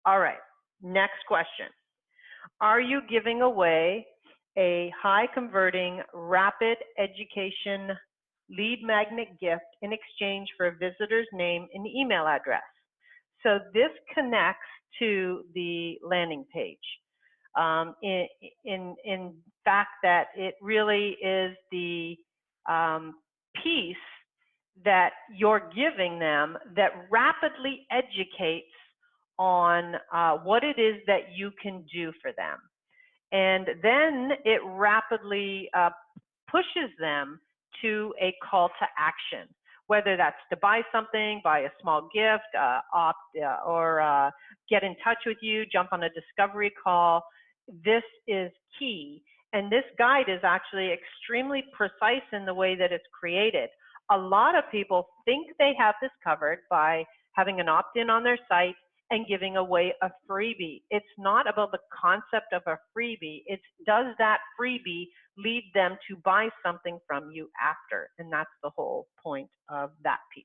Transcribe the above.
All right, next question. Are you giving away a high converting, rapid education lead magnet gift in exchange for a visitor's name and email address? So this connects to the landing page. In fact, that it really is the piece that you're giving them that rapidly educates on what it is that you can do for them. And then it rapidly pushes them to a call to action, whether that's to buy something, buy a small gift, or get in touch with you, jump on a discovery call. This is key. And this guide is actually extremely precise in the way that it's created. A lot of people think they have this covered by having an opt-in on their site and giving away a freebie. It's not about the concept of a freebie. It's does that freebie lead them to buy something from you after? And that's the whole point of that piece.